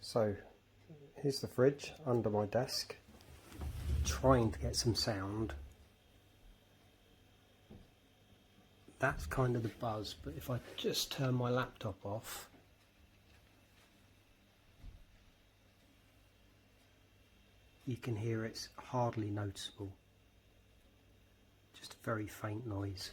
So here's the fridge under my desk, trying to get some sound. That's kind of the buzz, but if I just turn my laptop off, you can hear it's hardly noticeable, just a very faint noise.